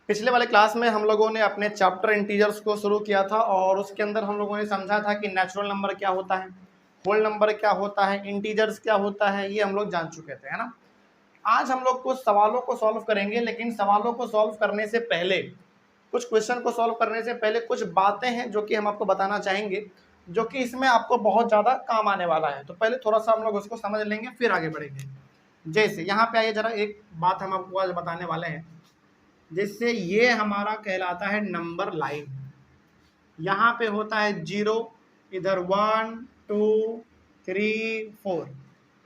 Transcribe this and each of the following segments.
पिछले वाले क्लास में हम लोगों ने अपने चैप्टर इंटीजर्स को शुरू किया था और उसके अंदर हम लोगों ने समझा था कि नेचुरल नंबर क्या होता है, होल नंबर क्या होता है, इंटीजर्स क्या होता है, ये हम लोग जान चुके थे, है ना। आज हम लोग कुछ सवालों को सॉल्व करेंगे, लेकिन सवालों को सॉल्व करने से पहले, कुछ क्वेश्चन को सॉल्व करने से पहले कुछ बातें हैं जो कि हम आपको बताना चाहेंगे, जो कि इसमें आपको बहुत ज़्यादा काम आने वाला है। तो पहले थोड़ा सा हम लोग उसको समझ लेंगे, फिर आगे बढ़ेंगे। जैसे यहाँ पे आइए जरा, एक बात हम आपको आज बताने वाले हैं, जिससे ये हमारा कहलाता है नंबर लाइन। यहाँ पे होता है 0, इधर 1 2 3 4,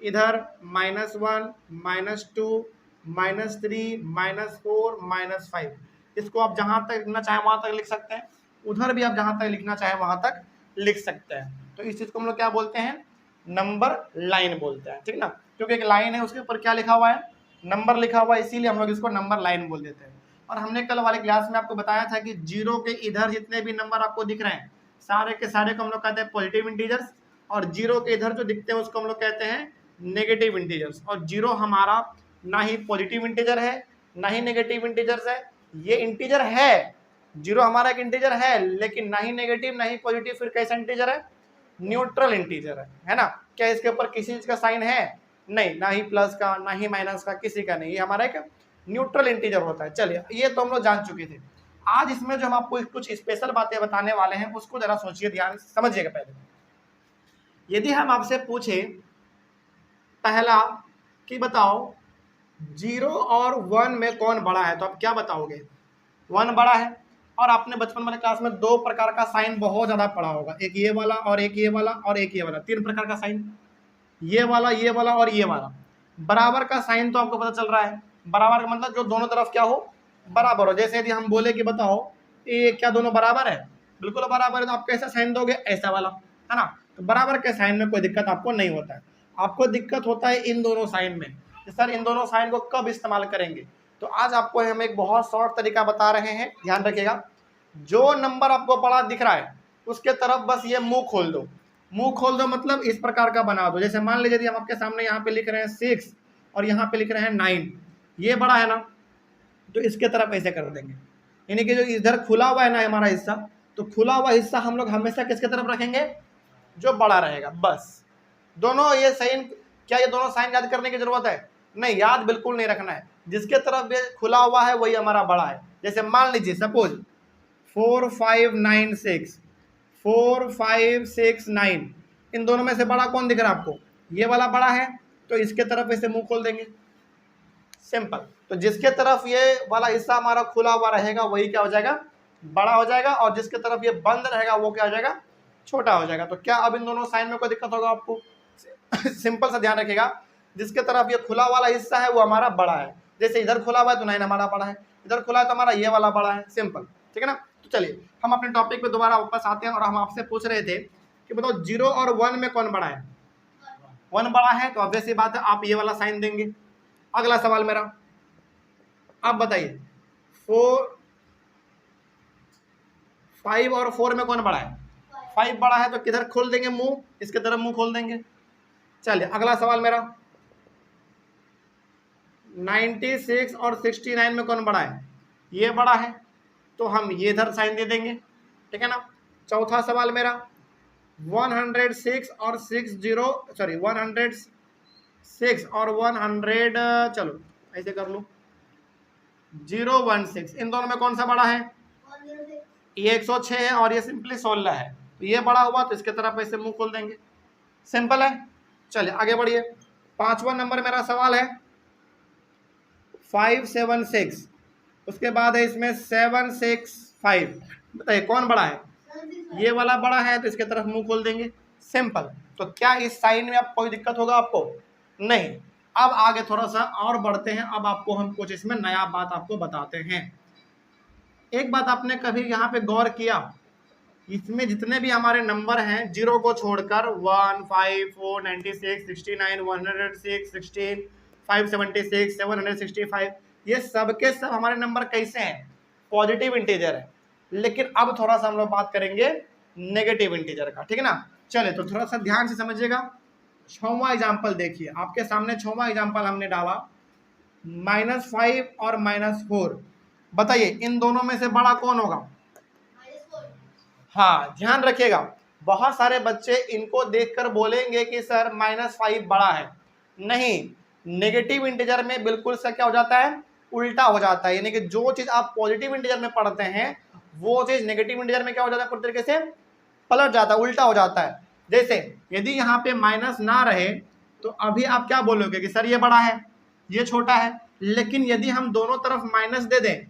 इधर -1 -2 -3 -4 -5। इसको आप जहाँ तक लिखना चाहें वहाँ तक लिख सकते हैं, उधर भी आप जहाँ तक लिखना चाहें वहाँ तक लिख सकते हैं। तो इस चीज़ को हम लोग क्या बोलते हैं, नंबर लाइन बोलते हैं, ठीक ना। क्योंकि एक लाइन है, उसके ऊपर क्या लिखा हुआ है, नंबर लिखा हुआ है, इसीलिए हम लोग इसको नंबर लाइन बोल देते हैं। और हमने कल वाले क्लास में आपको बताया था कि 0 के इधर जितने भी नंबर आपको दिख रहे हैं, सारे के सारे को हम लोग कहते हैं पॉजिटिव इंटीजर्स, और 0 के इधर जो दिखते हैं उसको हम लोग कहते हैं नेगेटिव इंटीजर्स। और 0 हमारा ना ही पॉजिटिव इंटीजर है ना ही नेगेटिव इंटीजर्स है, ये इंटीजर है, 0 हमारा एक इंटीजर है, लेकिन ना ही नेगेटिव ना ही पॉजिटिव, फिर कैसा इंटीजर है, न्यूट्रल इंटीजर है ना। क्या इसके ऊपर किसी चीज का साइन है, नहीं, ना ही प्लस का ना ही माइनस का, किसी का नहीं, ये हमारा एक न्यूट्रल इंटीजर होता है। चलिए, ये तो हम लोग जान चुके थे। आज इसमें जो हम आपको कुछ स्पेशल बातें बताने वाले हैं उसको जरा सोचिए, ध्यान से समझिएगा। पहले यदि हम आपसे पूछे पहला कि बताओ 0 और 1 में कौन बड़ा है, तो आप क्या बताओगे, 1 बड़ा है। और आपने बचपन वाले क्लास में 2 प्रकार का साइन बहुत ज्यादा पढ़ा होगा, एक ये वाला और एक ये वाला और एक ये वाला, 3 प्रकार का साइन, ये वाला और ये वाला। बराबर का साइन तो आपको पता चल रहा है, बराबर का मतलब जो दोनों तरफ क्या हो, बराबर हो। जैसे यदि हम बोले कि बताओ ये क्या दोनों बराबर है, बिल्कुल बराबर है, तो आप कैसा साइन दोगे, ऐसा वाला, है ना। तो बराबर के साइन में कोई दिक्कत आपको नहीं होता है, आपको दिक्कत होता है इन दोनों साइन में। सर इन दोनों साइन को कब इस्तेमाल करेंगे, तो आज आपको हम एक बहुत शॉर्ट तरीका बता रहे हैं, ध्यान रखिएगा। जो नंबर आपको बड़ा दिख रहा है उसके तरफ बस ये मुंह खोल दो, मुंह खोल दो मतलब इस प्रकार का बना दो। जैसे मान लीजिए यदि हम आपके सामने यहाँ पे लिख रहे हैं 6 और यहाँ पे लिख रहे हैं 9, ये बड़ा है ना, तो इसके तरफ ऐसे कर देंगे, यानी कि जो इधर खुला हुआ है ना हमारा हिस्सा, तो खुला हुआ हिस्सा हम लोग हमेशा किसके तरफ रखेंगे, जो बड़ा रहेगा। बस दोनों ये साइन, क्या ये दोनों साइन याद करने की जरूरत है, नहीं, याद बिल्कुल नहीं रखना है। जिसके तरफ ये खुला हुआ है वही हमारा बड़ा है। जैसे मान लीजिए सपोज 4 5 9 6, 4 5 6 9, इन दोनों में से बड़ा कौन दिख रहा है आपको, ये वाला बड़ा है, तो इसके तरफ ऐसे मुंह खोल देंगे, सिंपल। तो जिसके तरफ ये वाला हिस्सा हमारा खुला हुआ रहेगा वही क्या हो जाएगा, बड़ा हो जाएगा, और जिसके तरफ ये बंद रहेगा वो क्या हो जाएगा, छोटा हो जाएगा। तो क्या अब इन दोनों साइन में कोई दिक्कत होगा आपको, सिंपल सा ध्यान रखिएगा, जिसके तरफ ये खुला वाला हिस्सा है वो हमारा बड़ा है। जैसे इधर खुला हुआ है तो 9 हमारा बड़ा है, इधर खुला है तो हमारा ये वाला बड़ा है, सिंपल, ठीक है ना। तो चलिए हम अपने टॉपिक पे दोबारा वापस आते हैं, और हम आपसे पूछ रहे थे कि बताओ 0 और 1 में कौन बड़ा है, 1 बड़ा है, तो ऑब्वियस सी बात है आप ये वाला साइन देंगे। अगला सवाल मेरा, आप बताइए 5 और 4 में कौन बड़ा है, 5 बड़ा है, तो किधर खोल देंगे मुंह, इसके तरफ मुंह खोल देंगे। चलिए अगला सवाल मेरा, 96 और 69 में कौन बड़ा है, ये बड़ा है, तो हम ये इधर साइन दे देंगे, ठीक है ना। चौथा सवाल मेरा, 106 और 106 और 100, चलो ऐसे कर लो, 016, इन दोनों में कौन सा बड़ा है, ये 106 है और ये सिंपली 16 है, तो ये बड़ा हुआ, तो इसके तरफ ऐसे मुंह खोल देंगे, सिंपल है। चलिए आगे बढ़िए, 5वां नंबर मेरा सवाल है 576, उसके बाद है इसमें 765, बताइए कौन बड़ा है, ये वाला बड़ा है, तो इसके तरफ मुंह खोल देंगे, सिंपल। तो क्या इस साइन में आप कोई दिक्कत होगा आपको, नहीं। अब आगे थोड़ा सा और बढ़ते हैं, अब आपको हम कुछ इसमें नया बात आपको बताते हैं। एक बात आपने कभी यहाँ पे गौर किया, इसमें जितने भी हमारे नंबर हैं 0 को छोड़कर 1 5 4 96 69 106 16 576 765, ये सब के सब हमारे नंबर कैसे हैं, पॉजिटिव इंटीजर है। लेकिन अब थोड़ा सा हम लोग बात करेंगे नेगेटिव इंटीजर का, ठीक है ना। चले तो थोड़ा सा ध्यान से समझिएगा। 6वां एग्जाम्पल देखिए, आपके सामने 6वां एग्जाम्पल हमने डाला, -5 और -4, बताइए इन दोनों में से बड़ा कौन होगा? हाँ, ध्यान रखिएगा, बहुत सारे बच्चे इनको देखकर बोलेंगे कि सर -5 बड़ा है। नहीं, नेगेटिव इंटीजर में बिल्कुल सा क्या हो जाता है, उल्टा हो जाता है। यानी कि जो चीज आप पॉजिटिव इंटीजर में पढ़ते हैं वो चीज नेगेटिव इंटीजर में क्या हो जाता है, पूरी तरीके से पलट जाता है, उल्टा हो जाता है। जैसे यदि यहाँ पे माइनस ना रहे तो अभी आप क्या बोलोगे कि सर ये बड़ा है, ये छोटा है। लेकिन यदि हम दोनों तरफ माइनस दे दें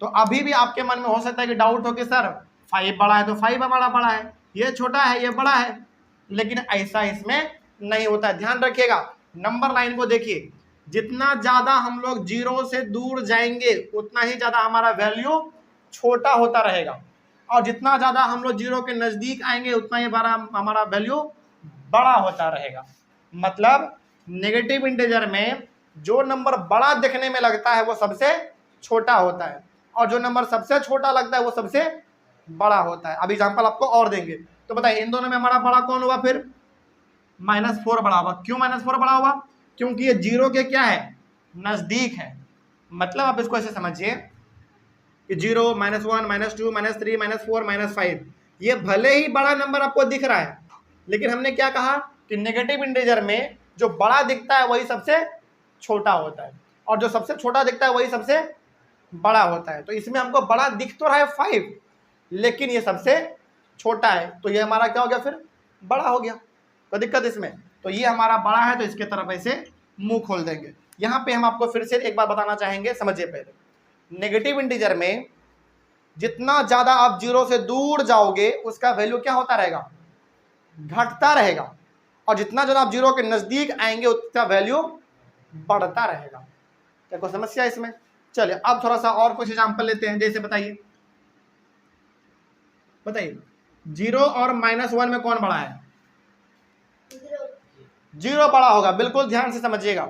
तो अभी भी आपके मन में हो सकता है कि डाउट हो कि सर 5 बड़ा है तो 5 बड़ा है, ये छोटा है ये बड़ा है। लेकिन ऐसा इसमें नहीं होता है। ध्यान रखिएगा, नंबर लाइन को देखिए, जितना ज्यादा हम लोग जीरो से दूर जाएंगे उतना ही ज्यादा हमारा वैल्यू छोटा होता रहेगा, और जितना ज्यादा हम लोग जीरो के नजदीक आएंगे उतना ही बड़ा हमारा वैल्यू बड़ा होता रहेगा। मतलब नेगेटिव इंटीजर में जो नंबर बड़ा दिखने में लगता है वो सबसे छोटा होता है, और जो नंबर सबसे छोटा लगता है वो सबसे बड़ा होता है। अब एग्जांपल आपको और देंगे, तो बताइए इन दोनों में हमारा बड़ा कौन हुआ? फिर -4 बड़ा होगा। क्यों -4 बड़ा हुआ? क्योंकि ये जीरो के क्या है, नजदीक है। मतलब आप इसको ऐसे समझिए कि 0, -1, -2, -3, -4, -5 ये भले ही बड़ा नंबर आपको दिख रहा है, लेकिन हमने क्या कहा कि नेगेटिव इंटीजर में जो बड़ा दिखता है वही सबसे छोटा होता है, और जो सबसे छोटा दिखता है वही सबसे बड़ा होता है। तो इसमें हमको बड़ा दिख तो रहा है 5, लेकिन ये सबसे छोटा है, तो ये हमारा क्या हो गया, फिर बड़ा हो गया। कोई दिक्कत इसमें? तो ये हमारा बड़ा है तो इसके तरफ ऐसे मुंह खोल देंगे। यहाँ पे हम आपको फिर से एक बार बताना चाहेंगे, समझिए पहले, नेगेटिव इंटीजर में जितना ज्यादा आप जीरो से दूर जाओगे उसका वैल्यू क्या होता रहेगा, घटता रहेगा, और जितना ज्यादा आप जीरो के नजदीक आएंगे उसका वैल्यू बढ़ता रहेगा। क्या कोई समस्या इसमें? चलिए अब थोड़ा सा और कुछ एग्जांपल लेते हैं। जैसे बताइए 0 और -1 में कौन बड़ा है? 0 बड़ा होगा। बिल्कुल ध्यान से समझिएगा।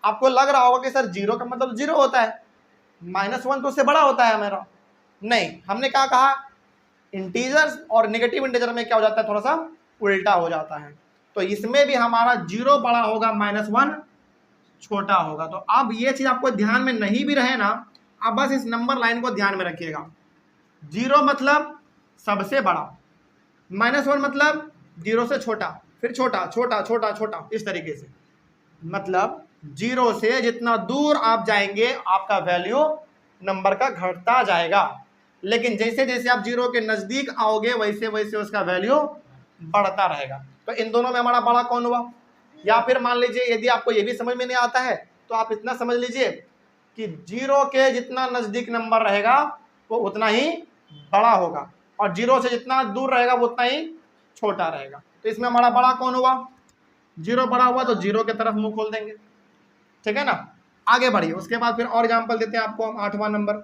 आपको लग रहा होगा कि सर 0 का मतलब 0 होता है, -1 तो उससे बड़ा होता है मेरा। नहीं, हमने क्या कहा, इंटीजर्स और नेगेटिव इंटीजर में क्या हो जाता है, थोड़ा सा उल्टा हो जाता है। तो इसमें भी हमारा 0 बड़ा होगा, -1 छोटा होगा। तो अब ये चीज आपको ध्यान में नहीं भी रहे ना, अब बस इस नंबर लाइन को ध्यान में रखिएगा। 0 मतलब सबसे बड़ा, -1 मतलब 0 से छोटा, फिर छोटा छोटा छोटा छोटा, इस तरीके से। मतलब 0 से जितना दूर आप जाएंगे आपका वैल्यू नंबर का घटता जाएगा, लेकिन जैसे जैसे आप 0 के नजदीक आओगे वैसे वैसे उसका वैल्यू बढ़ता रहेगा। तो इन दोनों में हमारा बड़ा कौन हुआ? या फिर मान लीजिए यदि आपको ये भी समझ में नहीं आता है तो आप इतना समझ लीजिए कि 0 के जितना नजदीक नंबर रहेगा वो उतना ही बड़ा होगा, और 0 से जितना दूर रहेगा वो उतना ही छोटा रहेगा। तो इसमें हमारा बड़ा कौन हुआ? 0 बड़ा हुआ, तो 0 की तरफ मुंह खोल देंगे। ठीक है ना? आगे बढ़िए, उसके बाद फिर और एग्जाम्पल देते हैं आपको हम। 8वां नंबर,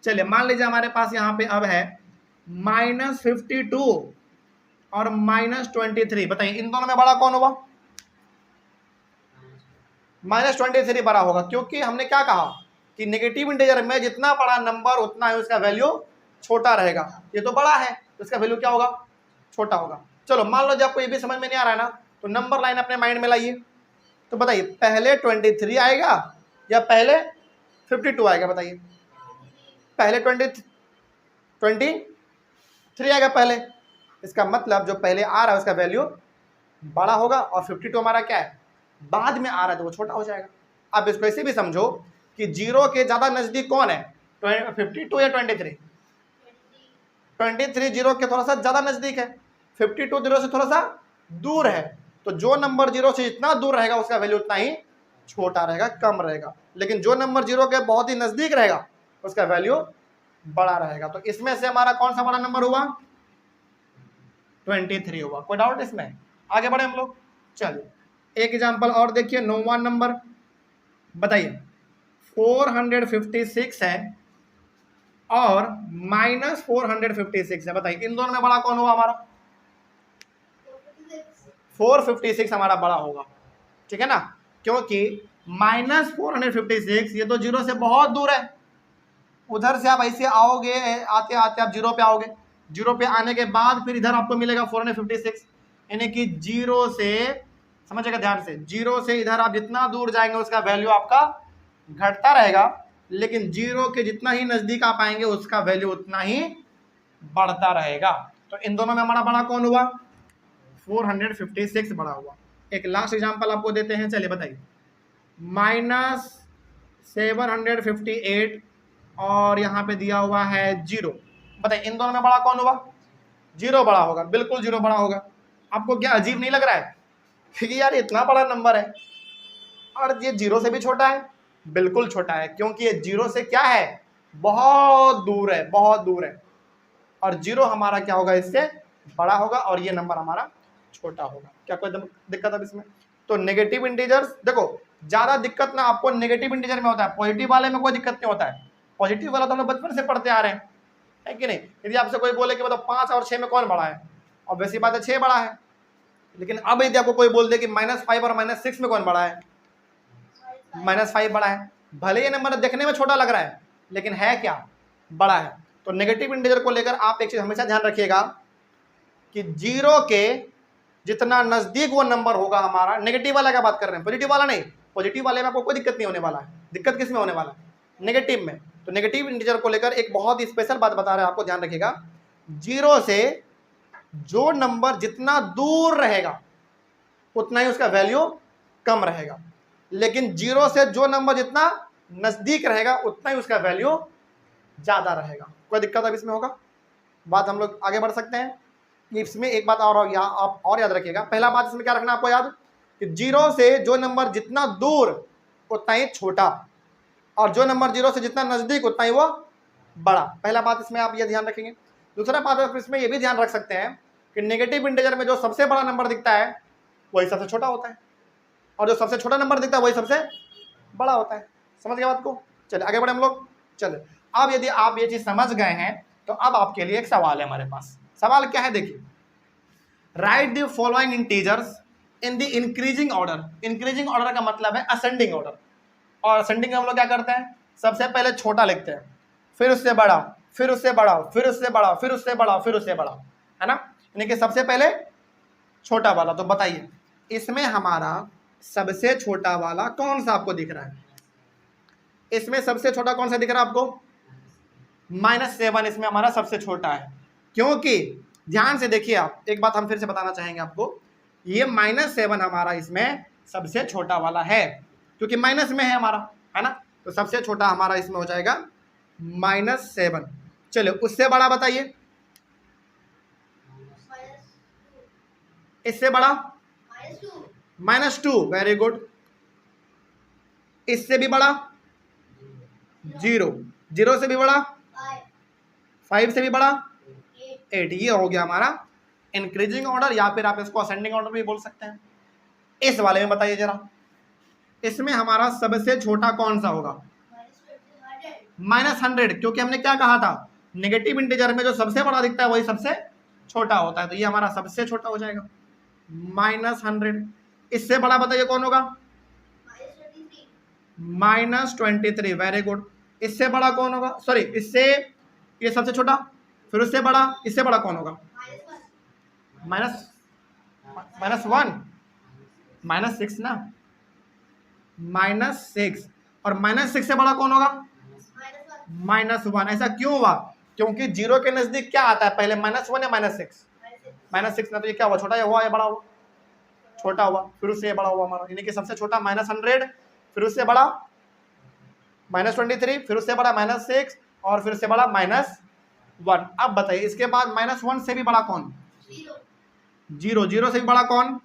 चलिए मान लीजिए हमारे पास यहाँ पे अब है -52 और -23। बताइए इन दोनों में बड़ा कौन होगा? -23 बड़ा होगा, क्योंकि हमने क्या कहा कि नेगेटिव इंटीजर में जितना बड़ा नंबर उतना ही उसका वैल्यू छोटा रहेगा। ये तो बड़ा है तो इसका वैल्यू क्या होगा? छोटा होगा। चलो मान लो जब आपको ये भी समझ में नहीं आ रहा है ना, तो नंबर लाइन अपने माइंड में लाइए। तो बताइए पहले 23 आएगा या पहले 52 आएगा? बताइए पहले 23 आएगा पहले। इसका मतलब जो पहले आ रहा है उसका वैल्यू बड़ा होगा, और 52 हमारा क्या है, बाद में आ रहा है तो वो छोटा हो जाएगा। आप इसको ऐसे भी समझो कि 0 के ज्यादा नजदीक कौन है, 52 या 23? 23 0 के थोड़ा सा ज्यादा नजदीक है, 52 0 से थोड़ा सा दूर है। तो जो नंबर 0 से जितना दूर रहेगा उसका वैल्यू उतना ही छोटा रहेगा, कम रहेगा। लेकिन जो नंबर 0 के बहुत ही नजदीक रहेगा उसका वैल्यू बड़ा रहेगा। तो इसमें से हमारा कौन सा बड़ा नंबर हुआ? 23 हुआ। कोई डाउट इसमें? आगे बढ़े हम लोग। चलिए एक एग्जांपल और देखिए, 9वां नंबर। बताइए 456 है और -456 है। बताइए इन दोनों में बड़ा कौन हुआ हमारा? 456 हमारा बड़ा होगा। ठीक है ना? क्योंकि -456 ये तो 0 से बहुत दूर है। उधर से आप ऐसे आओगे, आते आते आप 0 पे आओगे, 0 पे आने के बाद फिर इधर आपको मिलेगा 456। यानी कि 0 से, समझिएगा ध्यान से, 0 से इधर आप जितना दूर जाएंगे उसका वैल्यू आपका घटता रहेगा, लेकिन जीरो के जितना ही नजदीक आप आएंगे उसका वैल्यू उतना ही बढ़ता रहेगा। तो इन दोनों में हमारा बड़ा कौन हुआ? 456 बड़ा हुआ। एक लास्ट एग्जांपल आपको देते हैं, चलिए बताइए। -758 और यहाँ पे दिया हुआ है 0। बताइए इन दोनों में बड़ा कौन हुआ? 0 बड़ा होगा, बिल्कुल 0 बड़ा होगा। आपको क्या अजीब नहीं लग रहा है कि यार इतना बड़ा नंबर है और ये 0 से भी छोटा है? बिल्कुल छोटा है, क्योंकि ये 0 से क्या है, बहुत दूर है, बहुत दूर है। और 0 हमारा क्या होगा, इससे बड़ा होगा और ये नंबर हमारा छोटा होगा। क्या कोई दिक्कत है इसमें? तो नेगेटिव इंटीजर्स देखो, ज्यादा दिक्कत ना आपको नेगेटिव इंटीजर में होता है, पॉजिटिव वाले में कोई दिक्कत नहीं होता है। पॉजिटिव वाला तो हम लोग बचपन से पढ़ते आ रहे हैं, है कि नहीं? यदि आपसे कोई बोले कि मतलब 5 और 6 में कौन बड़ा है, और वैसी बात है 6 बड़ा है। लेकिन अब यदि आपको कोई बोल दे कि -5 और -6 में कौन बड़ा है, -5 बड़ा है। भले ये नंबर देखने में छोटा लग रहा है लेकिन है क्या, बड़ा है। तो नेगेटिव इंटीजर को लेकर आप एक चीज हमेशा ध्यान रखिएगा कि 0 के जितना नजदीक वो नंबर होगा हमारा, नेगेटिव वाला क्या बात कर रहे हैं, पॉजिटिव वाला नहीं। पॉजिटिव वाले में आपको कोई दिक्कत नहीं होने वाला है, दिक्कत किस में होने वाला है, नेगेटिव में। तो नेगेटिव इंटीजर को लेकर एक बहुत ही स्पेशल बात बता रहे हैं आपको, ध्यान रखिएगा। 0 से जो नंबर जितना दूर रहेगा उतना ही उसका वैल्यू कम रहेगा, लेकिन 0 से जो नंबर जितना नजदीक रहेगा उतना ही उसका वैल्यू ज्यादा रहेगा। कोई दिक्कत अब इसमें होगा? बात हम लोग आगे बढ़ सकते हैं। इसमें एक बात और आप और याद रखिएगा। पहला बात इसमें क्या रखना आपको याद, कि 0 से जो नंबर जितना दूर उतना ही छोटा, और जो नंबर 0 से जितना नजदीक उतना ही वो बड़ा। पहला बात इसमें आप ये ध्यान रखेंगे। दूसरा बात आप इसमें ये भी ध्यान रख सकते हैं कि नेगेटिव इंटीजर में जो सबसे बड़ा नंबर दिखता है वही सबसे छोटा होता है, और जो सबसे छोटा नंबर दिखता है वही सबसे बड़ा होता है। समझ गए बात को? चलिए आगे बढ़े हम लोग। चलिए अब यदि आप ये चीज समझ गए हैं तो अब आपके लिए एक सवाल है हमारे पास। सवाल क्या है, देखिए। Right the following integers in the increasing order. Increasing order का मतलब है असेंडिंग ऑर्डर, और असेंडिंग में हम लोग क्या करते हैं, सबसे पहले छोटा लिखते हैं, फिर उससे बड़ा, फिर उससे बड़ा, फिर उससे बड़ा, फिर उससे बड़ा, फिर उससे बड़ा, है ना? यानी कि सबसे पहले छोटा वाला। तो बताइए इसमें हमारा सबसे छोटा वाला कौन सा आपको दिख रहा है? इसमें सबसे छोटा कौन सा दिख रहा है आपको? -7 इसमें हमारा सबसे छोटा है, क्योंकि ध्यान से देखिए आप, एक बात हम फिर से बताना चाहेंगे आपको, ये -7 हमारा इसमें सबसे छोटा वाला है, क्योंकि माइनस में है हमारा, है ना? तो सबसे छोटा हमारा इसमें हो जाएगा -7। चलो उससे बड़ा बताइए, इससे बड़ा -2। Very good. इससे भी बड़ा 0, 0 से भी बड़ा 5 से भी बड़ा 8। ये हो गया हमारा इंक्रीजिंग ऑर्डर, या फिर आप इसको असेंडिंग ऑर्डर भी बोल सकते हैं। इस वाले में बताइए जरा, इसमें हमारा सबसे छोटा कौन सा होगा? -100, क्योंकि हमने क्या कहा था, नेगेटिव इंटीजर में जो सबसे बड़ा दिखता है वही सबसे छोटा होता है। तो ये हमारा सबसे छोटा हो जाएगा -100। इससे बड़ा बताइए कौन होगा? -23। Very good. इससे बड़ा कौन होगा? सॉरी, इससे ये सबसे छोटा, फिर उससे बड़ा, इससे बड़ा कौन होगा? -1, -6 ना, -6। और -6 से बड़ा कौन होगा? -1। ऐसा क्यों हुआ? क्योंकि 0 के नजदीक क्या आता है पहले, -1 या -6? -6 ना, तो ये क्या हुआ, छोटा या हुआ या बड़ा हुआ? छोटा हुआ, फिर उससे बड़ा हुआ हमारा, यानी कि सबसे छोटा -100, फिर उससे बड़ा -23, फिर उससे बड़ा -6, और फिर उससे बड़ा -1। अब बताइए इसके बाद -1 से भी बड़ा कौन? 0। 0 से भी बड़ा कौन?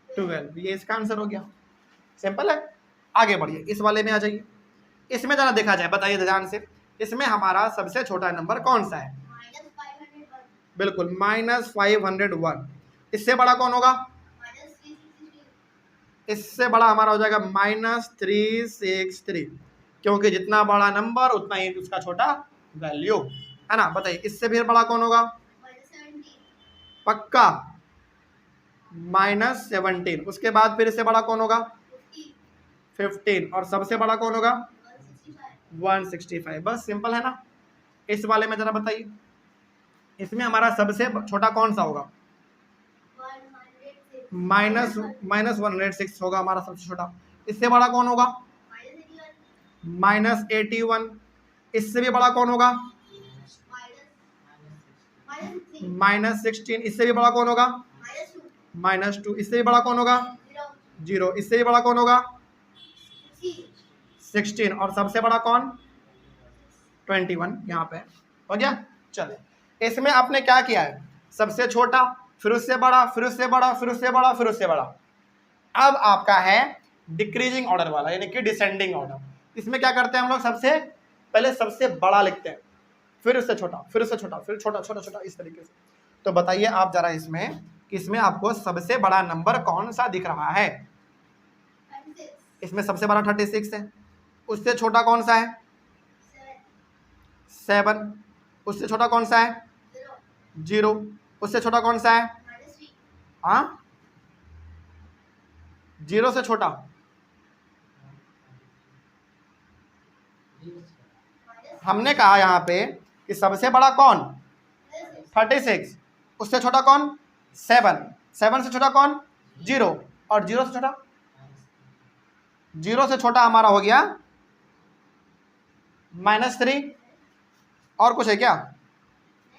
12। ये इसका आंसर हो गया, सिंपल है। आगे बढ़िए, इस वाले में आ जाइए। इसमें जरा देखा जाए, बताइए ध्यान से, इसमें हमारा सबसे छोटा नंबर कौन सा है? बिल्कुल -501। इससे बड़ा कौन होगा? इससे बड़ा हमारा हो जाएगा -363, क्योंकि जितना बड़ा नंबर उतना ही उसका छोटा वैल्यू, है ना? बताइए इससे फिर बड़ा कौन होगा? पक्का -17। उसके बाद फिर इससे बड़ा कौन होगा? 15। और सबसे बड़ा कौन होगा? 165। बस सिंपल है ना? इस वाले में जरा बताइए, इसमें हमारा सबसे छोटा कौन सा होगा? -106 होगा हमारा सबसे छोटा। इससे बड़ा कौन होगा? -81। इससे भी बड़ा कौन होगा? -16। इससे भी बड़ा कौन होगा? -2। इससे भी बड़ा कौन होगा? 0। इससे भी बड़ा कौन होगा? 16। और सबसे बड़ा कौन? 21। यहाँ पे हो गया। चले, इसमें आपने क्या किया है, सबसे छोटा, फिर उससे बड़ा, फिर उससे बड़ा, फिर उससे बड़ा, फिर उससे बड़ा। अब आपका है डिक्रीजिंग ऑर्डर वाला, यानी कि डिसेंडिंग ऑर्डर। इसमें क्या करते हैं हम लोग, सबसे पहले सबसे बड़ा लिखते हैं, फिर उससे छोटा, फिर उससे छोटा, फिर छोटा, छोटा, छोटा, इस तरीके से। तो बताइए आप जरा इसमें आपको सबसे बड़ा नंबर कौन सा दिख रहा है? इसमें सबसे बड़ा 36 है। उससे छोटा कौन सा है? 7। उससे छोटा कौन सा है? 0। उससे छोटा कौन सा है? हाँ, 0 से छोटा हमने कहा यहाँ पे कि सबसे बड़ा कौन? 36। उससे छोटा कौन? 7। 7 से छोटा कौन? 0। और 0 से छोटा? 0 से छोटा हमारा हो गया -3। और कुछ है क्या?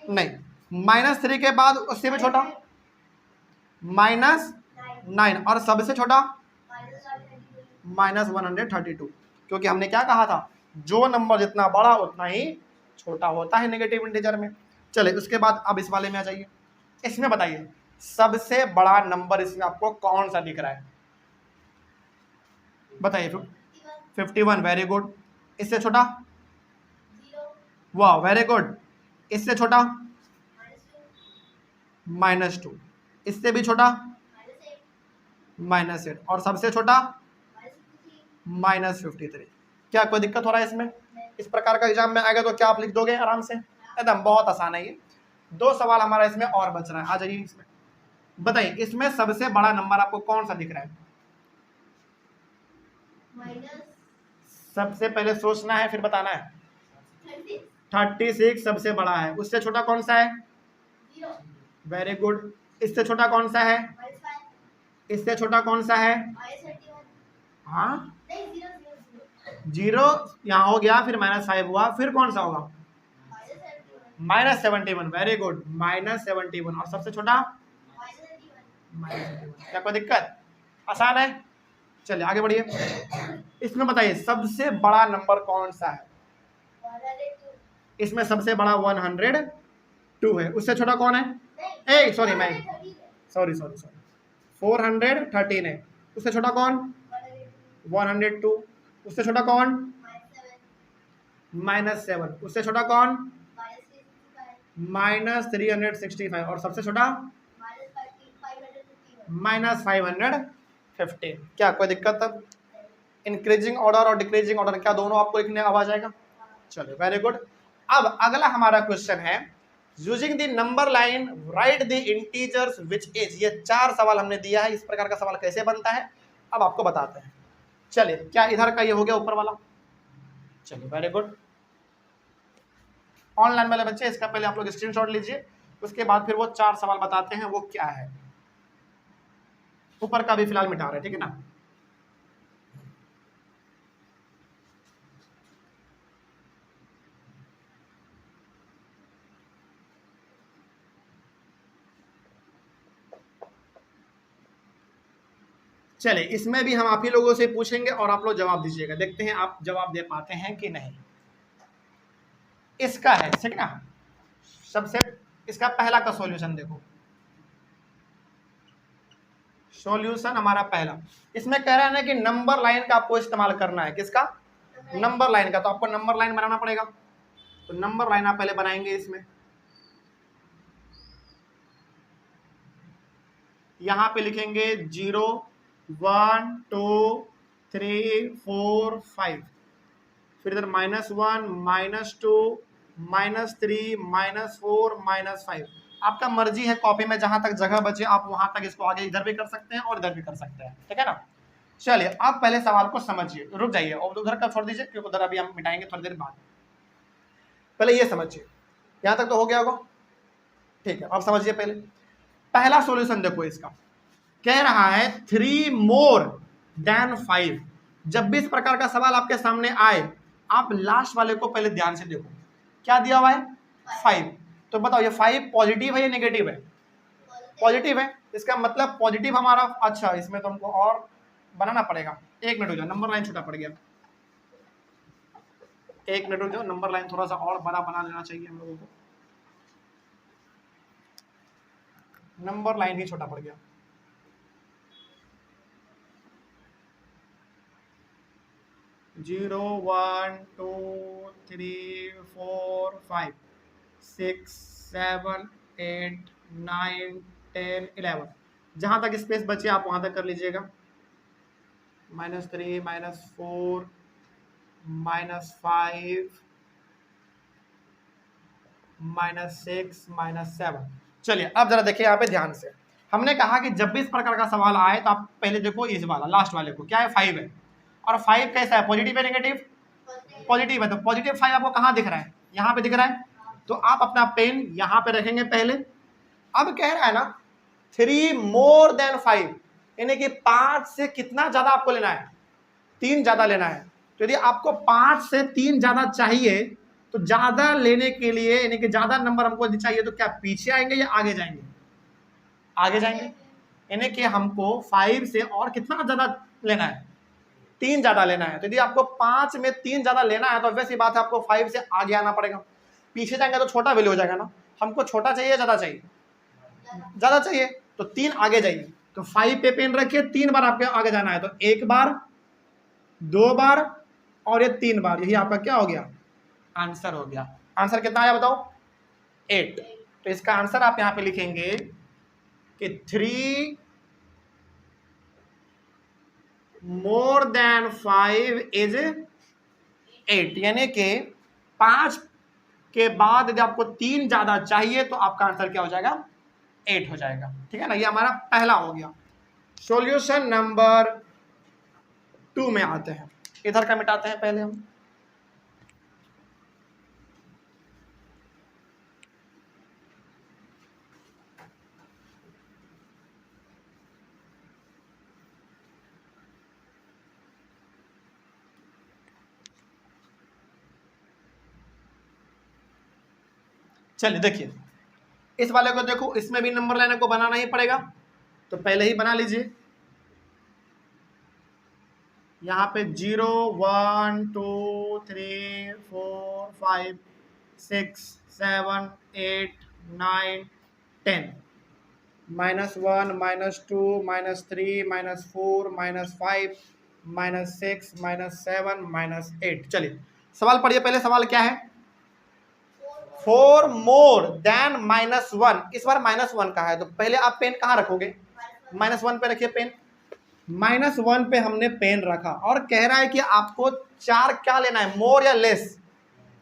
नहीं। -3 के बाद उससे भी छोटा -9। और सबसे छोटा -132। क्योंकि हमने क्या कहा था, जो नंबर जितना बड़ा उतना ही छोटा होता है नेगेटिव इंटीजर में। चले, उसके बाद अब इस वाले में आ जाइए। इसमें बताइए सबसे बड़ा नंबर इसमें आपको कौन सा दिख रहा है? बताइए। 51। Very good. इससे छोटा? वाह, वेरी गुड। इससे छोटा? -2। इससे भी छोटा? -8। और सबसे छोटा? -53। क्या कोई दिक्कत हो रहा है इसमें? इस प्रकार का एग्जाम में आएगा तो क्या आप लिख दोगे आराम से? एकदम बहुत आसान है ये। 2 सवाल हमारा इसमें और बच रहा है, आ जाइए इसमें। बताइए इसमें सबसे बड़ा नंबर आपको कौन सा दिख रहा है? सबसे पहले सोचना है, फिर बताना है। 36 सबसे बड़ा है। उससे छोटा कौन सा है? Very good. इससे छोटा कौन सा है? इससे छोटा कौन सा है? हाँ, 0 यहाँ हो गया, फिर -5 हुआ, फिर कौन सा होगा? -71। Very good, -71। और सबसे छोटा? क्या कोई दिक्कत? आसान है। चलिए आगे बढ़िए। इसमें बताइए सबसे बड़ा नंबर कौन सा है? इसमें सबसे बड़ा 102 है। उससे छोटा कौन है? सॉरी 413 है। उससे छोटा कौन? 102। उससे छोटा कौन? -7। उससे छोटा कौन? -365। और सबसे छोटा? -550। क्या कोई दिक्कत? तब इंक्रीजिंग ऑर्डर और डिक्रीजिंग ऑर्डर क्या दोनों आपको लिखने आ जाएगा? चलो वेरी गुड। अब अगला हमारा क्वेश्चन है, using the number line right the integers which is. ये 4 सवाल हमने दिया है। इस प्रकार का सवाल कैसे बनता है अब आपको बताते हैं। चलिए, क्या इधर का ये हो गया ऊपर वाला? चलिए वेरी गुड। ऑनलाइन वाले बच्चे इसका पहले आप लोग स्क्रीनशॉट लीजिए, उसके बाद फिर वो 4 सवाल बताते हैं वो क्या है। ऊपर का भी फिलहाल मिटा रहे, ठीक है ना? चलिए, इसमें भी हम आप ही लोगों से पूछेंगे और आप लोग जवाब दीजिएगा। देखते हैं आप जवाब दे पाते हैं कि नहीं। इसका है, ठीक ना? सबसे इसका पहला का सॉल्यूशन देखो। सॉल्यूशन हमारा पहला, इसमें कह रहा है ना कि नंबर लाइन का आपको इस्तेमाल करना है। किसका? नंबर लाइन का। तो आपको नंबर लाइन बनाना पड़ेगा। तो नंबर लाइन आप पहले बनाएंगे। इसमें यहां पे लिखेंगे 0 1 2 3 4 5। फिर इधर -1 -2 -3 -4 -5। आपका मर्जी है, कॉपी में जहां तक जगह बचे आप वहां तक इसको आगे इधर भी कर सकते हैं और इधर भी कर सकते हैं, ठीक है ना? चलिए, आप पहले सवाल को समझिए। रुक जाइए और उधर का छोड़ दीजिए, क्योंकि उधर अभी हम मिटाएंगे थोड़ी देर बाद। पहले ये समझिए, यहां तक तो हो गया होगा, ठीक है? अब समझिए पहले पहला सॉल्यूशन देखो। इसका कह रहा है 3 more than 5। जब भी इस प्रकार का सवाल आपके सामने आए, आप लास्ट वाले को पहले ध्यान से देखो, क्या दिया हुआ है 5। तो बताओ ये 5 पॉजिटिव है या नेगेटिव है? पॉजिटिव है, इसका मतलब पॉजिटिव हमारा, अच्छा इसमें तो हमको और बनाना पड़ेगा। 1 मिनट हो जाओ, नंबर लाइन छोटा पड़ गया, 1 मिनट हो जाओ, नंबर लाइन थोड़ा सा और बड़ा बना लेना चाहिए हम लोगों को, नंबर लाइन ही छोटा पड़ गया। जीरो 1 2 3 4 5 6 7 8 9 10 11, जहां तक स्पेस बचे आप वहां तक कर लीजिएगा। -3 -4 -5 -6 -7। चलिए अब जरा देखिए यहाँ पे ध्यान से, हमने कहा कि जब भी इस प्रकार का सवाल आए तो आप पहले देखो इस वाला लास्ट वाले को, क्या है 5 है, और 5 कैसा है, पॉजिटिव है नेगेटिव? पॉजिटिव है। तो पॉजिटिव 5 आपको कहाँ दिख रहा है? यहाँ पे दिख रहा है। तो आप अपना पेन यहाँ पे रखेंगे पहले। अब कह रहा है ना 3 मोर देन 5, यानी कि 5 से कितना ज्यादा आपको लेना है? 3 ज्यादा लेना है। तो यदि आपको 5 से 3 ज्यादा चाहिए तो ज्यादा लेने के लिए, यानी कि ज्यादा नंबर हमको चाहिए, तो क्या पीछे आएंगे या आगे जाएंगे? आगे जाएंगे, यानी कि हमको 5 से और कितना ज्यादा लेना है? 3 ज्यादा लेना है। तो यदि आपको 5 में 3 ज्यादा लेना है तो वैसी बात है आपको 5 से आगे आना पड़ेगा। पीछे जाएंगे तो छोटा वैल्यू हो जाएगा ना। हमको छोटा चाहिए ज्यादा चाहिए? ज्यादा चाहिए, तो 3 आगे जाइए। तो 5 पे पेन रखिए, 3 बार आपके आगे जाना है। तो 1 बार, 2 बार और ये 3 बार, यही आपका क्या हो गया? आंसर हो गया। आंसर कितना आया बताओ? 8। तो इसका आंसर आप यहां पे लिखेंगे कि 3 मोर देन 5 इज 8, यानी कि 5 के बाद यदि आपको 3 ज्यादा चाहिए तो आपका आंसर क्या हो जाएगा? 8 हो जाएगा। ठीक है ना, ये हमारा पहला हो गया। सॉल्यूशन नंबर 2 में आते हैं। इधर का मिटाते हैं पहले हम। चलिए देखिए, इस वाले को देखो, इसमें भी नंबर लाइन को बनाना ही पड़ेगा, तो पहले ही बना लीजिए। यहाँ पे 0 1 2 3 4 5 6 7 8 9 10, -1 -2 -3 -4 -5 -6 -7 -8। चलिए सवाल पढ़िए पहले। सवाल क्या है? 4 मोर देन -1। इस बार -1 का है, तो पहले आप पेन कहाँ रखोगे? -1 पे रखिए पेन। -1 पे हमने पेन रखा और कह रहा है कि आपको 4 क्या लेना है, मोर या लेस?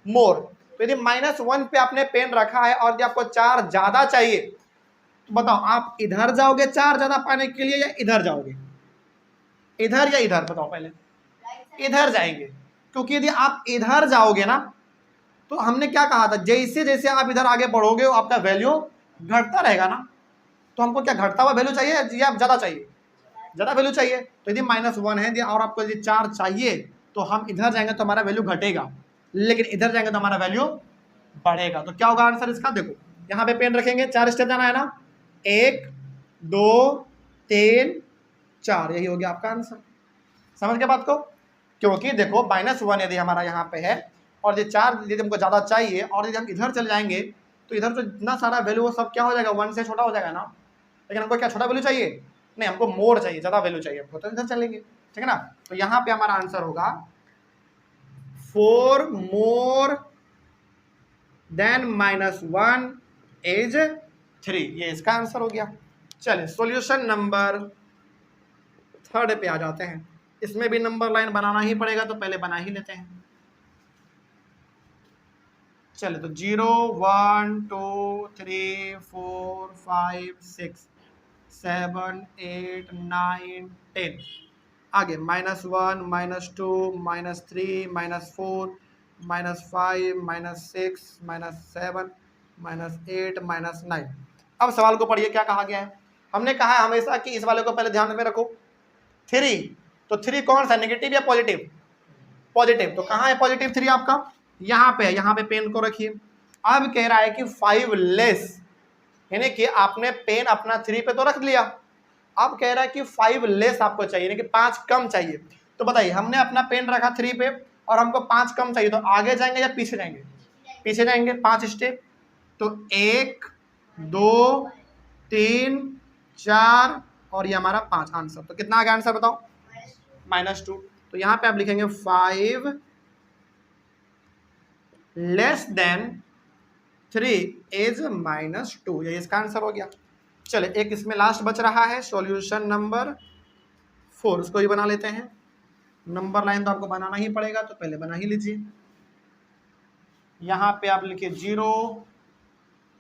मोर। तो यदि -1 पे आपने पेन रखा है और यदि आपको 4 ज्यादा चाहिए तो बताओ आप इधर जाओगे 4 ज्यादा पाने के लिए या इधर जाओगे? इधर या इधर? बताओ पहले। इधर जाएंगे, क्योंकि यदि आप इधर जाओगे ना, तो हमने क्या कहा था, जैसे जैसे आप इधर आगे बढ़ोगे आपका वैल्यू घटता रहेगा ना। तो हमको क्या घटता हुआ वैल्यू चाहिए या ज्यादा चाहिए? ज्यादा वैल्यू चाहिए। तो यदि -1 है और आपको यदि 4 चाहिए तो हम इधर जाएंगे तो हमारा वैल्यू घटेगा, लेकिन इधर जाएंगे तो हमारा वैल्यू बढ़ेगा। तो क्या होगा आंसर इसका? देखो यहाँ पे पेन रखेंगे, 4 स्टेप जाना है ना, 1 2 3 4, यही हो गया आपका आंसर। समझ गए बात को? क्योंकि देखो -1 यदि हमारा यहाँ पे है और ये 4 यदि हमको ज्यादा चाहिए और यदि हम इधर चले जाएंगे तो इधर तो इतना सारा वैल्यू वो सब क्या हो जाएगा, 1 से छोटा हो जाएगा ना। लेकिन हमको क्या छोटा वैल्यू चाहिए? नहीं, हमको मोर चाहिए, ज्यादा वैल्यू चाहिए हमको, तो इधर चलेंगे। ठीक है ना। तो यहाँ पे हमारा आंसर होगा 4 मोर देन -1 इज 3, ये इसका आंसर हो गया। चलिए सॉल्यूशन नंबर 3 पे आ जाते हैं। इसमें भी नंबर लाइन बनाना ही पड़ेगा, तो पहले बना ही लेते हैं। चलिए तो 0 1 2 3 4 5 6 7 8 9 10, आगे -1 -2 -3 -4 -5 -6 -7 -8 -9। अब सवाल को पढ़िए क्या कहा गया है। हमने कहा है हमेशा कि इस वाले को पहले ध्यान में रखो 3, तो 3 कौन सा, नेगेटिव या पॉजिटिव? पॉजिटिव। तो कहाँ है पॉजिटिव 3 आपका? यहाँ पे है, यहाँ पे पेन को रखिए। अब कह रहा है कि 5 लेस, यानी कि आपने पेन अपना 3 पे तो रख लिया, अब कह रहा है कि 5 लेस आपको चाहिए, यानी कि 5 कम चाहिए। तो बताइए, हमने अपना पेन रखा 3 पे और हमको 5 कम चाहिए, तो आगे जाएंगे या पीछे जाएंगे? पीछे जाएंगे 5 स्टेप। तो 1 2 3 4 और ये हमारा 5 आंसर। तो कितना आ गया आंसर बताओ? -2। तो यहाँ पे आप लिखेंगे 5 लेस देन 3 इज -2, ये इसका आंसर हो गया। चले, एक इसमें लास्ट बच रहा है, सॉल्यूशन नंबर 4, उसको ही बना लेते हैं। नंबर लाइन तो आपको बनाना ही पड़ेगा, तो पहले बना ही लीजिए। यहाँ पे आप लिखिए 0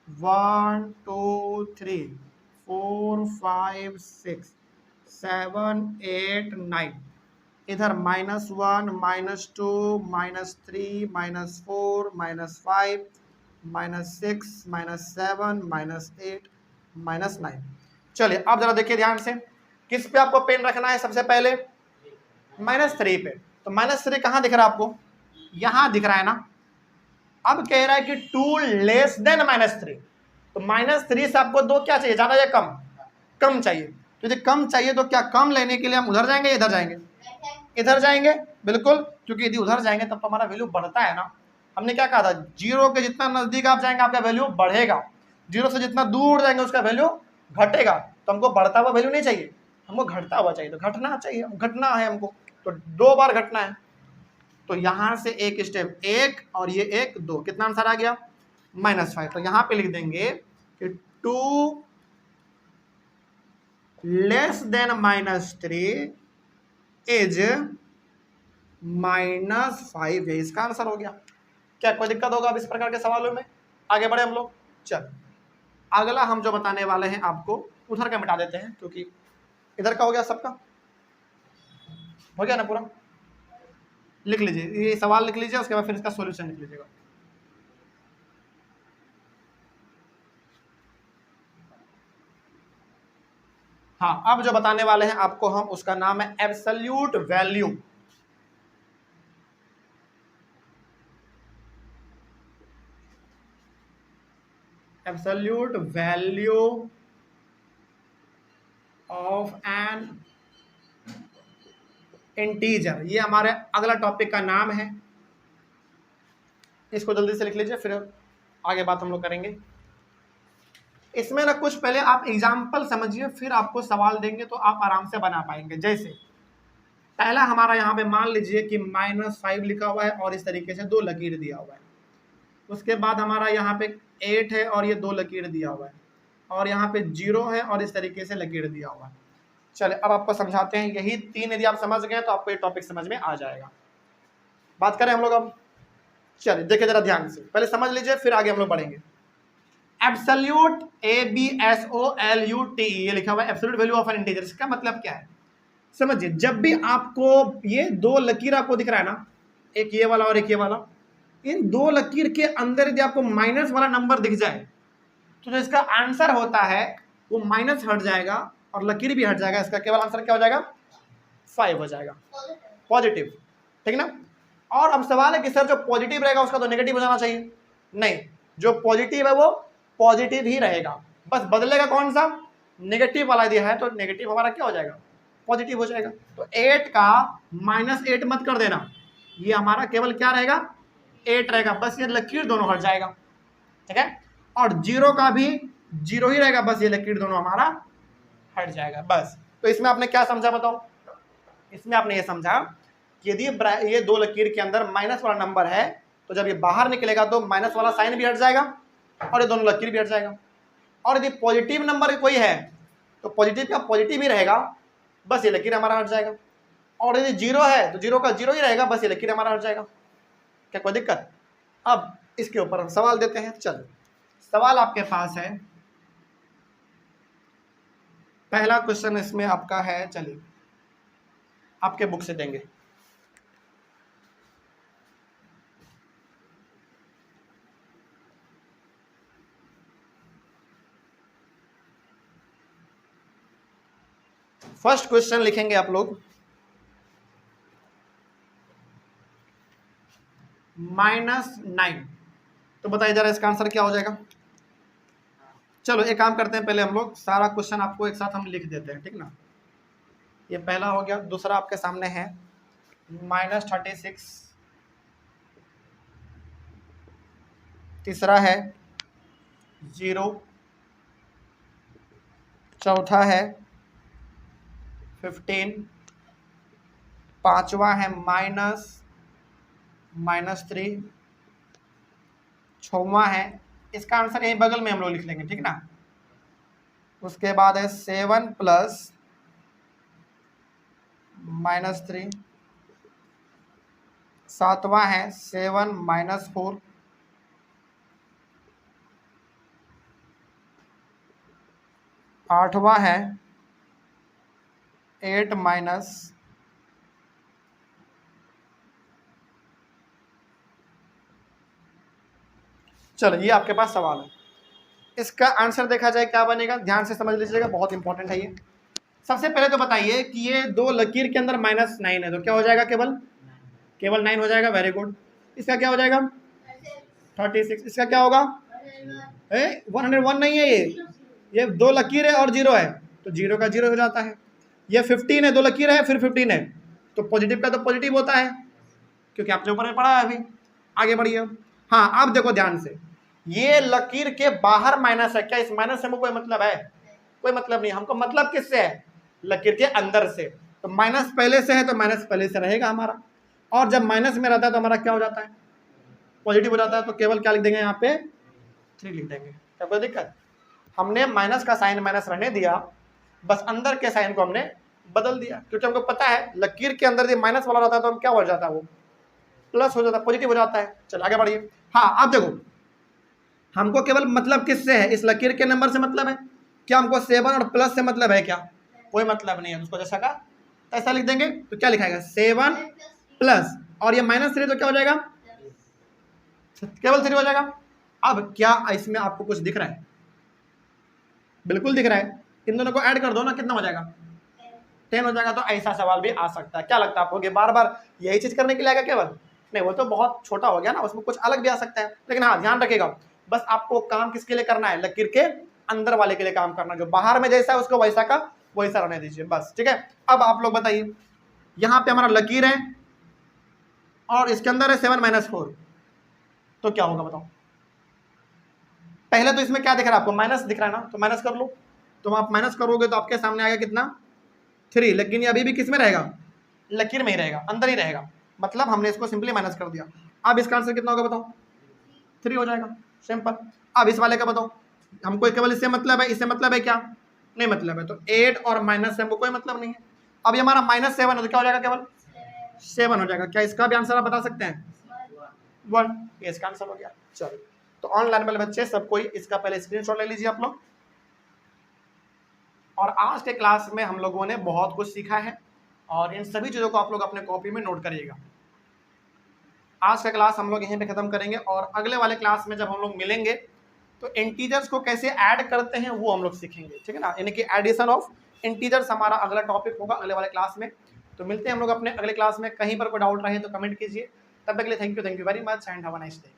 1 2 3 4 5 6 7 8 9, इधर -1 -2 -3 -4 -5 -6 -7 -8 -9। चलिए अब जरा देखिए ध्यान से, किस पे आपको पेन रखना है सबसे पहले? -3 पे। तो -3 कहाँ दिख रहा है आपको? यहाँ दिख रहा है ना। अब कह रहा है कि 2 लेस देन -3, तो -3 से आपको 2 क्या चाहिए, ज्यादा या कम? कम चाहिए। तो यदि कम चाहिए तो क्या कम लेने के लिए हम उधर जाएंगे या इधर जाएंगे? इधर जाएंगे, बिल्कुल, क्योंकि यदि उधर जाएंगे तब तो हमारा वैल्यू बढ़ता है ना। हमने क्या कहा था, 0 के जितना नजदीक आप जाएंगे आपका वैल्यू बढ़ेगा, 0 से जितना दूर जाएंगे उसका वैल्यू घटेगा। तो हमको बढ़ता हुआ वैल्यू नहीं चाहिए, हमको घटता हुआ चाहिए। तो घटना चाहिए, घटना है हमको, तो 2 बार घटना है। तो यहां से एक स्टेप 1 और ये 1 2, कितना आंसर आ गया? -5। तो यहां पे लिख देंगे कि 2 लेस देन -3 इज -5, है इसका आंसर हो गया। क्या कोई दिक्कत होगा अब इस प्रकार के सवालों में? आगे बढ़े हम लोग। चल, अगला हम जो बताने वाले हैं आपको, उधर का मिटा देते हैं, क्योंकि इधर का हो गया, सबका हो गया ना पूरा। लिख लीजिए, ये सवाल लिख लीजिए, उसके बाद फिर इसका सॉल्यूशन लिख लीजिएगा। हाँ, अब जो बताने वाले हैं आपको हम, उसका नाम है absolute value. Absolute value of N integer, ये हमारे अगला टॉपिक का नाम है। इसको जल्दी से लिख लीजिए, फिर आगे बात हम लोग करेंगे। इसमें ना कुछ पहले आप एग्जाम्पल समझिए, फिर आपको सवाल देंगे तो आप आराम से बना पाएंगे। जैसे पहला हमारा यहाँ पे मान लीजिए कि -5 लिखा हुआ है और इस तरीके से 2 लकीर दिया हुआ है। उसके बाद हमारा यहाँ पे 8 है और ये 2 लकीर दिया हुआ है, और यहाँ पे 0 है और इस तरीके से लकीर दिया हुआ है। चले, अब आपको समझाते हैं। यही 3 यदि आप समझ गए तो आपको ये टॉपिक समझ में आ जाएगा। बात करें हम लोग अब। चलिए देखिए जरा ध्यान से, पहले समझ लीजिए, फिर आगे हम लोग बढ़ेंगे। एब्सोल्यूट, ABSOLUTE, ये लिखा हुआ है absolute value of N integer. इसका मतलब क्या है समझिए, जब भी आपको ये 2 लकीर आपको दिख रहा है ना, एक ये वाला और एक ये वाला, इन 2 लकीर के अंदर यदि आपको माइनस वाला नंबर दिख जाए तो जो इसका आंसर होता है वो माइनस हट जाएगा और लकीर भी हट जाएगा। इसका केवल आंसर क्या हो जाएगा? 5 हो जाएगा, पॉजिटिव, ठीक ना। और अब सवाल है कि सर जो पॉजिटिव रहेगा उसका तो नेगेटिव हो जाना चाहिए। नहीं, जो पॉजिटिव है वो पॉजिटिव ही रहेगा, बस बदलेगा कौन सा? नेगेटिव वाला दिया है, तो नेगेटिव हमारा क्या हो जाएगा? पॉजिटिव हो जाएगा। तो 8 का -8 मत कर देना, ये हमारा केवल क्या रहेगा? 8 रहेगा, बस ये लकीर दोनों हट जाएगा, ठीक है। और 0 का भी 0 ही रहेगा, बस ये लकीर दोनों हमारा हट जाएगा, बस। तो इसमें आपने क्या समझा बताओ? इसमें आपने ये समझा कि यदि ये 2 लकीर के अंदर माइनस वाला नंबर है तो जब ये बाहर निकलेगा तो माइनस वाला साइन भी हट जाएगा और ये दोनों लकीर भी हट जाएगा। और यदि पॉजिटिव नंबर कोई है तो पॉजिटिव का पॉजिटिव ही रहेगा, बस ये लकीर हमारा हट जाएगा। और यदि 0 है तो 0 का 0 ही रहेगा, बस ये लकीर हमारा हट जाएगा। क्या कोई दिक्कत? अब इसके ऊपर हम सवाल देते हैं। चलो, सवाल आपके पास है, पहला क्वेश्चन इसमें आपका है, चलिए आपके बुक से देंगे। फर्स्ट क्वेश्चन लिखेंगे आप लोग, -9। तो बताइए जरा इसका आंसर क्या हो जाएगा। चलो एक काम करते हैं, पहले हम लोग सारा क्वेश्चन आपको एक साथ हम लिख देते हैं, ठीक ना। ये पहला हो गया, दूसरा आपके सामने है -36, तीसरा है 0, चौथा है 15, पांचवा है -3, छवा है, इसका आंसर यही बगल में हम लोग लिख लेंगे, ठीक ना। उसके बाद है 7 + -3, सातवां है 7 - 4, आठवां है 8 - चलो ये आपके पास सवाल है, इसका आंसर देखा जाए क्या बनेगा, ध्यान से समझ लीजिएगा, बहुत इंपॉर्टेंट है ये। सबसे पहले तो बताइए कि ये दो लकीर के अंदर -9 है, तो क्या हो जाएगा, केवल 9 हो जाएगा। Very good. इसका क्या हो जाएगा 36। इसका क्या होगा 101 नहीं है, ये दो लकीर है और 0 है, तो 0 का 0 हो जाता है। ये 15 है, दो लकीर है फिर 15 है, तो पॉजिटिव का तो पॉजिटिव होता है, क्योंकि आपने ऊपर में पढ़ा है अभी। आगे बढ़िए। हाँ अब देखो ध्यान से, ये लकीर के बाहर माइनस है, क्या इस माइनस से हमको कोई मतलब है, कोई मतलब नहीं। हमको मतलब किससे है, लकीर के अंदर से। तो माइनस पहले से है तो माइनस पहले से रहेगा हमारा, और जब माइनस में रहता है तो हमारा क्या हो जाता है, पॉजिटिव हो जाता है। तो केवल क्या लिख देंगे यहाँ पे 3 लिख देंगे, क्या कोई दिक्कत। हमने माइनस का साइन माइनस रहने दिया, बस अंदर के साइन को हमने बदल दिया, क्योंकि हमको पता है लकीर के अंदर जब माइनस वाला रहता है तो हम क्या हो जाता है, वो प्लस हो जाता है, पॉजिटिव हो जाता है। चलो आगे बढ़िए। हाँ अब देखो, हमको केवल मतलब किससे है, इस लकीर के नंबर से मतलब है, क्या हमको 7 और प्लस से मतलब है क्या, कोई मतलब नहीं है। उसको जैसा का ऐसा लिख देंगे, तो क्या लिखाएगा 7 प्लस, और ये -3 तो क्या हो जाएगा, केवल 3 हो जाएगा। अब क्या इसमें आपको कुछ दिख रहा है, बिल्कुल दिख रहा है। इन दोनों को ऐड कर दो ना, कितना हो जाएगा 10 हो जाएगा। तो ऐसा सवाल भी आ सकता है। क्या लगता है आपको कि बार बार यही चीज करने के लिए आएगा केवल, नहीं, वो तो बहुत छोटा हो गया ना, उसमें कुछ अलग भी आ सकता है। लेकिन हाँ ध्यान रखिएगा, बस आपको काम किसके लिए करना है, लकीर के अंदर वाले के लिए काम करना, जो बाहर में जैसा है उसको वैसा का वैसा रहने दीजिए बस, ठीक है। अब आप लोग बताइए, यहाँ पे हमारा लकीर है और इसके अंदर है 7 - 4, तो क्या होगा बताओ। पहले तो इसमें क्या दिख रहा है आपको, माइनस दिख रहा है ना, तो माइनस कर लो। तो आप माइनस करोगे तो आपके सामने आएगा कितना 3, लेकिन ये अभी भी किस में रहेगा, लकीर में ही रहेगा, अंदर ही रहेगा, मतलब हमने इसको सिंपली माइनस कर दिया। अब इसका आंसर कितना होगा बताओ, 3 हो जाएगा, सिंपल। अब इस वाले का बताओ, हमको केवल इससे मतलब है, इससे मतलब है क्या, नहीं मतलब है, तो 8 और माइनस से हमको कोई मतलब नहीं है। अब ये हमारा -7 है, तो क्या हो जाएगा, केवल 7 हो जाएगा। क्या इसका भी आंसर आप बता सकते हैं 1, ये इसका आंसर हो गया। चलो, तो ऑनलाइन वाले बच्चे सब कोई इसका पहले स्क्रीनशॉट ले लीजिए आप लोग। और आज के क्लास में हम लोगों ने बहुत कुछ सीखा है, और इन सभी चीज़ों को आप लोग अपने कॉपी में नोट करिएगा। आज का क्लास हम लोग यहीं पे खत्म करेंगे, और अगले वाले क्लास में जब हम लोग मिलेंगे तो इंटीजर्स को कैसे ऐड करते हैं वो हम लोग सीखेंगे, ठीक है ना, यानी कि एडिशन ऑफ इंटीजर्स हमारा अगला टॉपिक होगा अगले वाले क्लास में। तो मिलते हैं हम लोग अपने अगले क्लास में। कहीं पर कोई डाउट रहे तो कमेंट कीजिए। तब तक के लिए thank you very much and have a nice day.